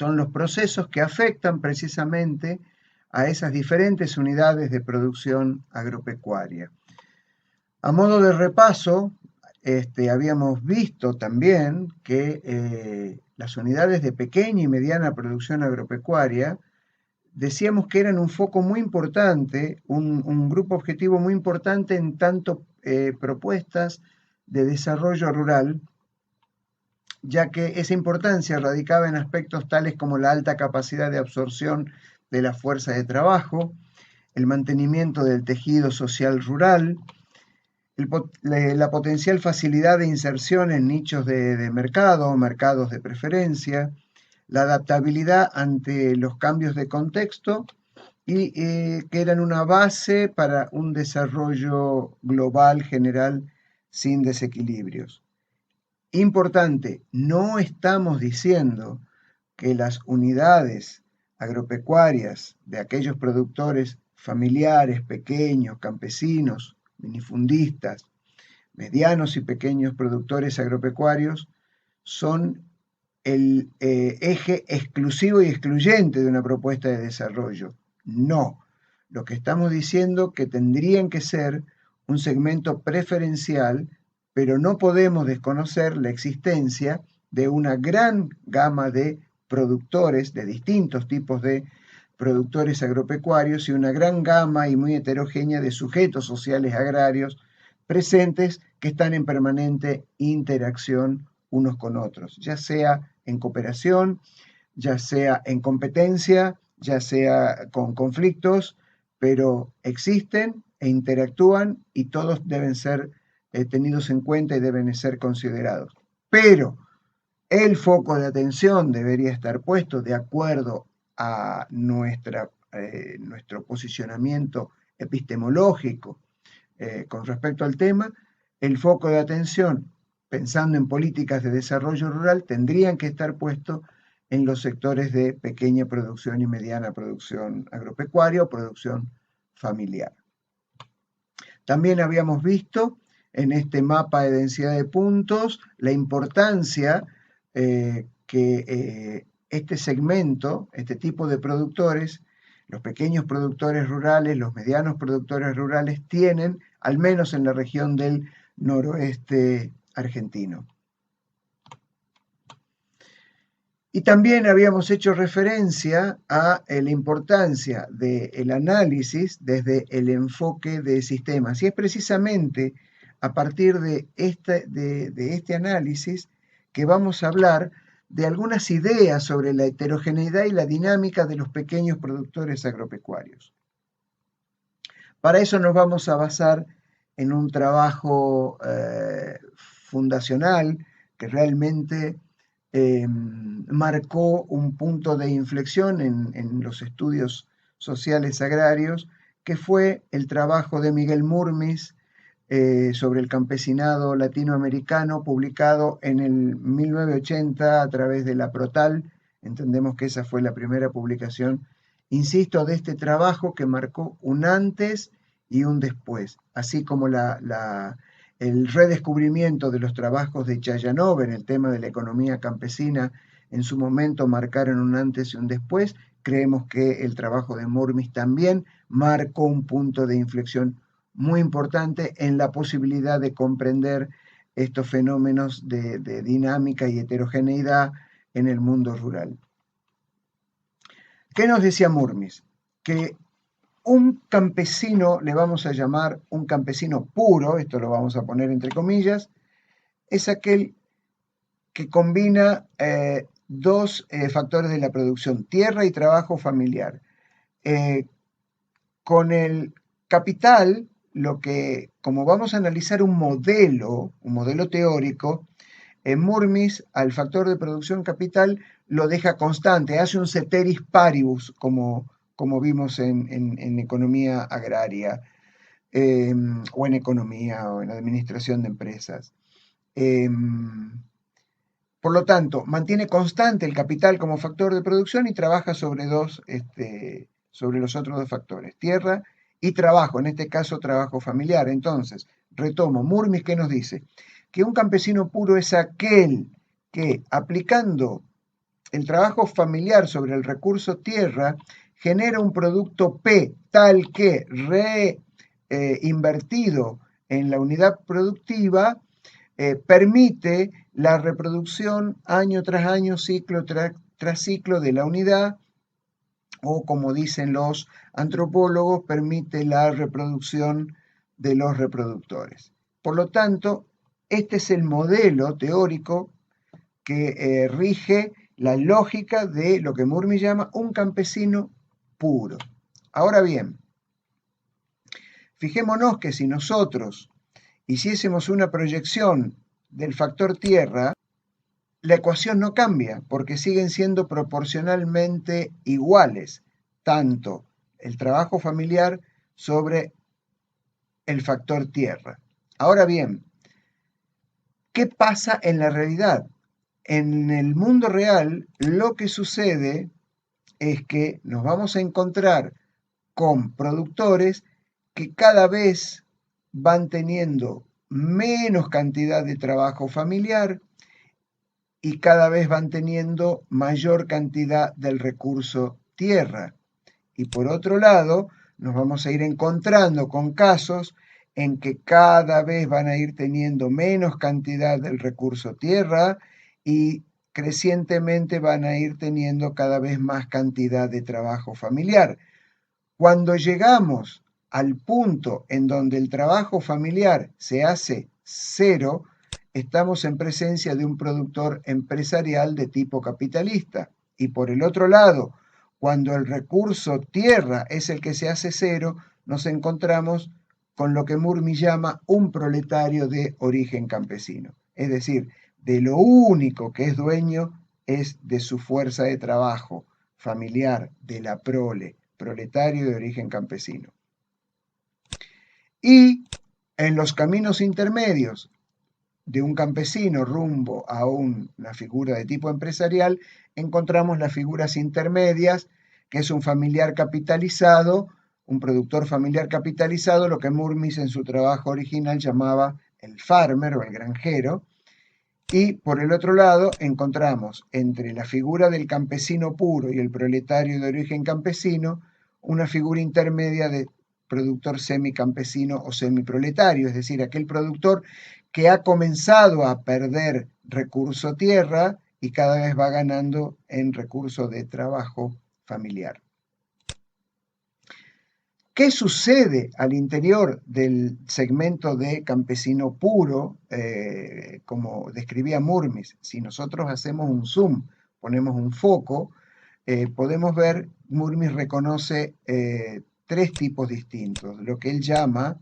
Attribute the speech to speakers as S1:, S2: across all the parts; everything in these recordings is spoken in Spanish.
S1: son los procesos que afectan precisamente a esas diferentes unidades de producción agropecuaria. A modo de repaso, habíamos visto también que las unidades de pequeña y mediana producción agropecuaria decíamos que eran un foco muy importante, un grupo objetivo muy importante en tanto propuestas de desarrollo rural, ya que esa importancia radicaba en aspectos tales como la alta capacidad de absorción de la fuerza de trabajo, el mantenimiento del tejido social rural, la potencial facilidad de inserción en nichos de mercado, mercados de preferencia, la adaptabilidad ante los cambios de contexto y que eran una base para un desarrollo global general sin desequilibrios. Importante, no estamos diciendo que las unidades agropecuarias de aquellos productores familiares, pequeños, campesinos, minifundistas, medianos y pequeños productores agropecuarios son el eje exclusivo y excluyente de una propuesta de desarrollo. No, lo que estamos diciendo que tendrían que ser un segmento preferencial, pero no podemos desconocer la existencia de una gran gama de productores, de distintos tipos de productores agropecuarios y una gran gama y muy heterogénea de sujetos sociales agrarios presentes que están en permanente interacción unos con otros, ya sea en cooperación, ya sea en competencia, ya sea con conflictos, pero existen e interactúan y todos deben ser tenidos en cuenta y deben ser considerados. Pero el foco de atención debería estar puesto de acuerdo a nuestro posicionamiento epistemológico con respecto al tema. El foco de atención, pensando en políticas de desarrollo rural, tendrían que estar puestos en los sectores de pequeña producción y mediana producción agropecuaria o producción familiar. También habíamos visto en este mapa de densidad de puntos la importancia que este segmento, este tipo de productores, los pequeños productores rurales, los medianos productores rurales, tienen, al menos en la región del noroeste argentino. Y también habíamos hecho referencia a la importancia del análisis desde el enfoque de sistemas. Y es precisamente a partir de este análisis que vamos a hablar de algunas ideas sobre la heterogeneidad y la dinámica de los pequeños productores agropecuarios. Para eso nos vamos a basar en un trabajo fundacional que realmente marcó un punto de inflexión en los estudios sociales agrarios, que fue el trabajo de Miguel Murmis sobre el campesinado latinoamericano, publicado en el 1980 a través de la Protal. Entendemos que esa fue la primera publicación, insisto, de este trabajo que marcó un antes y un después, así como el redescubrimiento de los trabajos de Chayanov en el tema de la economía campesina en su momento marcaron un antes y un después. Creemos que el trabajo de Murmis también marcó un punto de inflexión muy importante en la posibilidad de comprender estos fenómenos de dinámica y heterogeneidad en el mundo rural. ¿Qué nos decía Murmis? Que un campesino, le vamos a llamar un campesino puro, esto lo vamos a poner entre comillas, es aquel que combina dos factores de la producción, tierra y trabajo familiar. Con el capital, como vamos a analizar un modelo teórico, Murmis al factor de producción capital lo deja constante, hace un ceteris paribus, como vimos en economía agraria, o en economía, o en administración de empresas. Por lo tanto, mantiene constante el capital como factor de producción y trabaja sobre los otros dos factores, tierra y trabajo, en este caso trabajo familiar. Entonces, retomo, Murmis, ¿qué nos dice? Que un campesino puro es aquel que, aplicando el trabajo familiar sobre el recurso tierra genera un producto P tal que reinvertido en la unidad productiva permite la reproducción año tras año, ciclo tras ciclo de la unidad, o como dicen los antropólogos, permite la reproducción de los reproductores. Por lo tanto, este es el modelo teórico que rige la lógica de lo que Murmi llama un campesino puro. Ahora bien, fijémonos que si nosotros hiciésemos una proyección del factor tierra, la ecuación no cambia porque siguen siendo proporcionalmente iguales, tanto el trabajo familiar sobre el factor tierra. Ahora bien, ¿qué pasa en la realidad? En el mundo real, lo que sucede es que nos vamos a encontrar con productores que cada vez van teniendo menos cantidad de trabajo familiar y cada vez van teniendo mayor cantidad del recurso tierra. Y por otro lado, nos vamos a ir encontrando con casos en que cada vez van a ir teniendo menos cantidad del recurso tierra y crecientemente van a ir teniendo cada vez más cantidad de trabajo familiar. Cuando llegamos al punto en donde el trabajo familiar se hace cero, estamos en presencia de un productor empresarial de tipo capitalista. Y por el otro lado, cuando el recurso tierra es el que se hace cero, nos encontramos con lo que Murmi llama un proletario de origen campesino. Es decir, de lo único que es dueño es de su fuerza de trabajo familiar, de la prole, proletario de origen campesino. Y en los caminos intermedios de un campesino rumbo a una figura de tipo empresarial, encontramos las figuras intermedias, que es un familiar capitalizado, un productor familiar capitalizado, lo que Murmis en su trabajo original llamaba el farmer o el granjero. Y por el otro lado encontramos entre la figura del campesino puro y el proletario de origen campesino una figura intermedia de productor semicampesino o semiproletario, es decir, aquel productor que ha comenzado a perder recurso tierra y cada vez va ganando en recurso de trabajo familiar. ¿Qué sucede al interior del segmento de campesino puro, como describía Murmis? Si nosotros hacemos un zoom, ponemos un foco, podemos ver, Murmis reconoce tres tipos distintos. Lo que él llama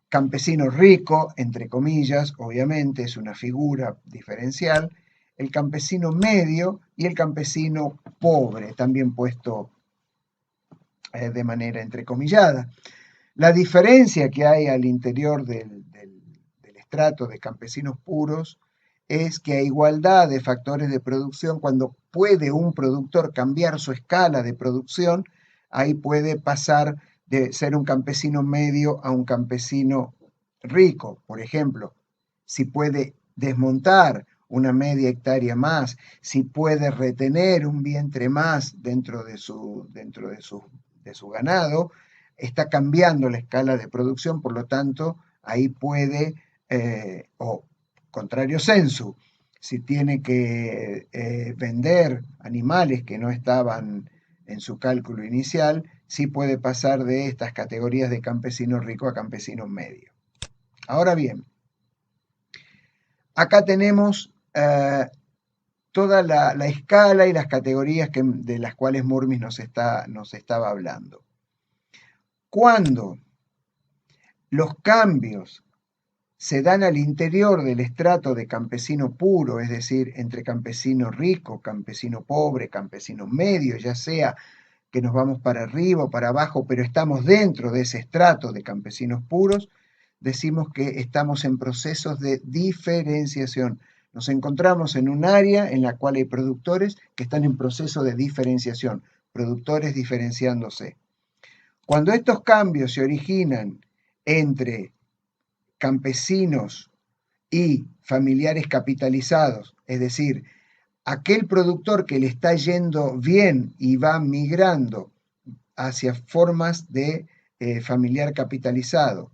S1: campesino rico, entre comillas, obviamente es una figura diferencial, el campesino medio y el campesino pobre, también puesto de manera entrecomillada. La diferencia que hay al interior del estrato de campesinos puros es que a igualdad de factores de producción, cuando puede un productor cambiar su escala de producción, ahí puede pasar de ser un campesino medio a un campesino rico. Por ejemplo, si puede desmontar una media hectárea más, si puede retener un vientre más dentro de su ganado, está cambiando la escala de producción, por lo tanto, ahí puede, o contrario sensu, si tiene que vender animales que no estaban en su cálculo inicial, sí puede pasar de estas categorías de campesino rico a campesino medio. Ahora bien, acá tenemos toda la escala y las categorías de las cuales Murmis nos estaba hablando. Cuando los cambios se dan al interior del estrato de campesino puro, es decir, entre campesino rico, campesino pobre, campesino medio, ya sea que nos vamos para arriba o para abajo, pero estamos dentro de ese estrato de campesinos puros, decimos que estamos en procesos de diferenciación. Nos encontramos en un área en la cual hay productores que están en proceso de diferenciación, productores diferenciándose. Cuando estos cambios se originan entre campesinos y familiares capitalizados, es decir, aquel productor que le está yendo bien y va migrando hacia formas de familiar capitalizado,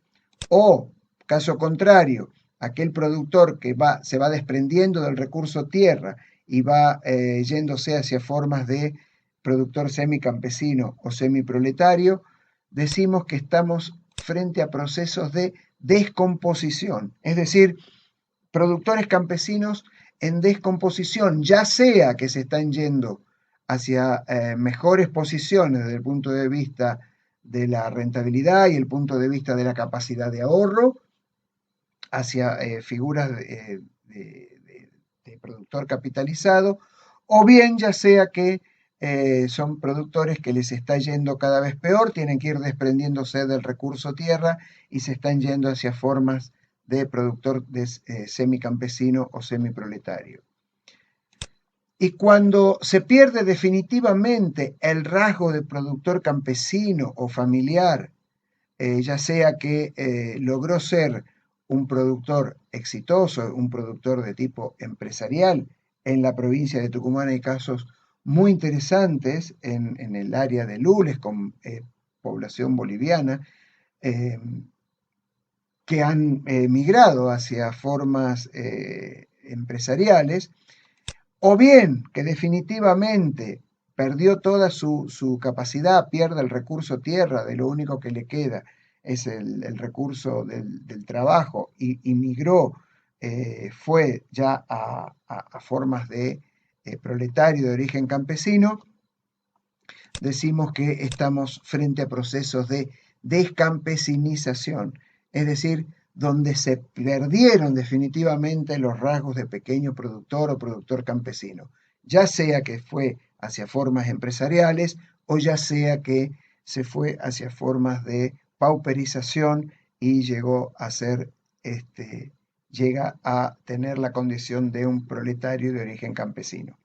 S1: o caso contrario, aquel productor que se va desprendiendo del recurso tierra y va yéndose hacia formas de productor semicampesino o semiproletario, decimos que estamos frente a procesos de descomposición, es decir, productores campesinos en descomposición, ya sea que se están yendo hacia mejores posiciones desde el punto de vista de la rentabilidad y el punto de vista de la capacidad de ahorro, hacia figuras de productor capitalizado, o bien ya sea que son productores que les está yendo cada vez peor, tienen que ir desprendiéndose del recurso tierra y se están yendo hacia formas de productor semicampesino o semiproletario. Y cuando se pierde definitivamente el rasgo de productor campesino o familiar, ya sea que logró ser un productor exitoso, un productor de tipo empresarial, en la provincia de Tucumán hay casos muy interesantes en el área de Lules, con población boliviana, que han migrado hacia formas empresariales, o bien que definitivamente perdió toda su capacidad, pierde el recurso tierra, de lo único que le queda es el recurso del trabajo y migró, fue ya a formas de proletario de origen campesino, decimos que estamos frente a procesos de descampesinización, es decir, donde se perdieron definitivamente los rasgos de pequeño productor o productor campesino, ya sea que fue hacia formas empresariales o ya sea que se fue hacia formas de pauperización y llegó a ser, llega a tener la condición de un proletario de origen campesino.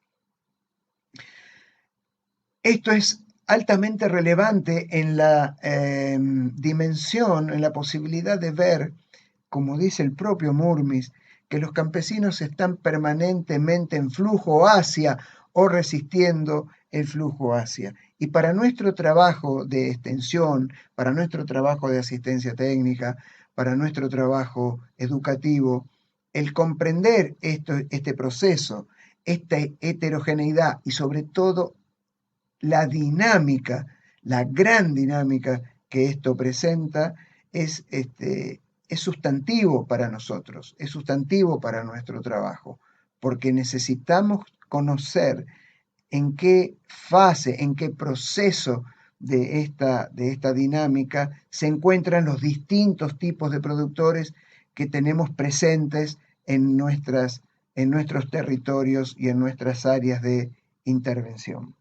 S1: Esto es altamente relevante en la dimensión, en la posibilidad de ver, como dice el propio Murmis, que los campesinos están permanentemente en flujo hacia o resistiendo el flujo hacia. Y para nuestro trabajo de extensión, para nuestro trabajo de asistencia técnica, para nuestro trabajo educativo, el comprender este proceso, esta heterogeneidad y sobre todo la dinámica, la gran dinámica que esto presenta es sustantivo para nosotros, es sustantivo para nuestro trabajo, porque necesitamos conocer en qué fase, en qué proceso de esta dinámica se encuentran los distintos tipos de productores que tenemos presentes en nuestros territorios y en nuestras áreas de intervención.